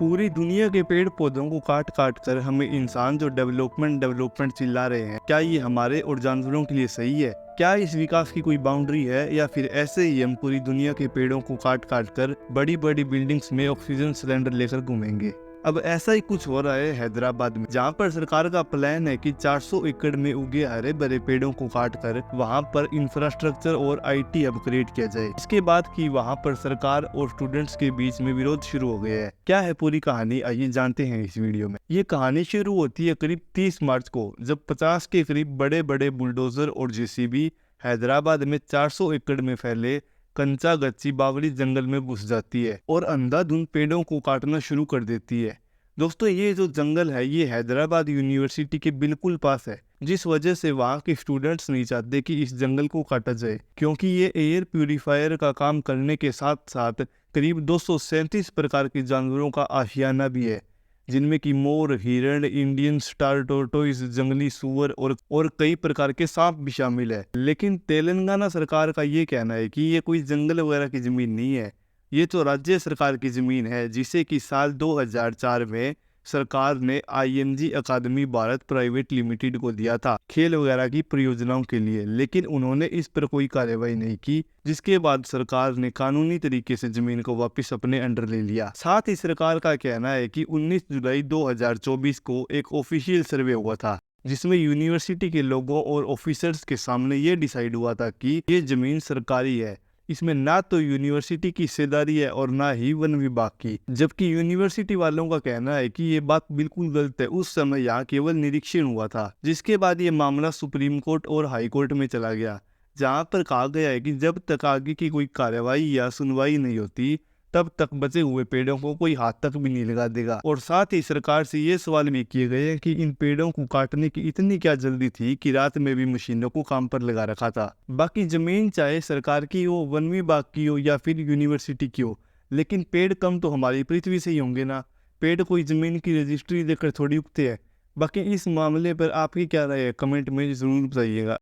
पूरी दुनिया के पेड़ पौधों को काट काट कर हमें इंसान जो डेवलपमेंट चिल्ला रहे हैं, क्या ये हमारे और जानवरों के लिए सही है? क्या इस विकास की कोई बाउंड्री है, या फिर ऐसे ही हम पूरी दुनिया के पेड़ों को काट काट कर बड़ी बड़ी बिल्डिंग्स में ऑक्सीजन सिलेंडर लेकर घूमेंगे? अब ऐसा ही कुछ हो रहा है हैदराबाद में, जहाँ पर सरकार का प्लान है कि 400 एकड़ में उगे हरे भरे पेड़ों को काट कर वहाँ पर इंफ्रास्ट्रक्चर और IT हब क्रिएट किया जाए। इसके बाद कि वहाँ पर सरकार और स्टूडेंट्स के बीच में विरोध शुरू हो गया है। क्या है पूरी कहानी, आइए जानते हैं इस वीडियो में। ये कहानी शुरू होती है करीब 30 मार्च को, जब 50 के करीब बड़े बड़े बुलडोजर और JCB हैदराबाद में 400 एकड़ में फैले कंचा गच्ची बावली जंगल में घुस जाती है और अंधाधुंध पेड़ों को काटना शुरू कर देती है। दोस्तों, ये जो जंगल है ये हैदराबाद यूनिवर्सिटी के बिल्कुल पास है, जिस वजह से वहाँ के स्टूडेंट्स नहीं चाहते कि इस जंगल को काटा जाए, क्योंकि ये एयर प्यूरिफायर का काम करने के साथ साथ करीब 237 प्रकार के जानवरों का आशियाना भी है, जिनमें कि मोर, हिरण, इंडियन स्टार टोरटोइस, जंगली सूअर और कई प्रकार के सांप भी शामिल है। लेकिन तेलंगाना सरकार का ये कहना है कि ये कोई जंगल वगैरह की जमीन नहीं है, ये तो राज्य सरकार की जमीन है, जिसे कि साल 2004 में सरकार ने IMG अकादमी भारत प्राइवेट लिमिटेड को दिया था खेल वगैरह की परियोजनाओं के लिए। लेकिन उन्होंने इस पर कोई कार्रवाई नहीं की, जिसके बाद सरकार ने कानूनी तरीके से जमीन को वापस अपने अंडर ले लिया। साथ ही सरकार का कहना है कि 19 जुलाई 2024 को एक ऑफिशियल सर्वे हुआ था, जिसमें यूनिवर्सिटी के लोगों और ऑफिसर्स के सामने ये डिसाइड हुआ था कि ये जमीन सरकारी है, इसमें ना तो यूनिवर्सिटी की हिस्सेदारी है और ना ही वन विभाग की। जबकि यूनिवर्सिटी वालों का कहना है कि ये बात बिल्कुल गलत है, उस समय यहाँ केवल निरीक्षण हुआ था। जिसके बाद ये मामला सुप्रीम कोर्ट और हाई कोर्ट में चला गया, जहाँ पर कहा गया है कि जब तक आगे की कोई कार्रवाई या सुनवाई नहीं होती, तब तक बचे हुए पेड़ों को कोई हाथ तक भी नहीं लगा देगा। और साथ ही सरकार से ये सवाल भी किए गए हैं कि इन पेड़ों को काटने की इतनी क्या जल्दी थी कि रात में भी मशीनों को काम पर लगा रखा था। बाकी जमीन चाहे सरकार की हो, वन विभाग की हो या फिर यूनिवर्सिटी की हो, लेकिन पेड़ कम तो हमारी पृथ्वी से ही होंगे ना। पेड़ कोई जमीन की रजिस्ट्री देकर थोड़ी उगते हैं। बाकी इस मामले पर आपकी क्या राय है, कमेंट में जरूर बताइएगा।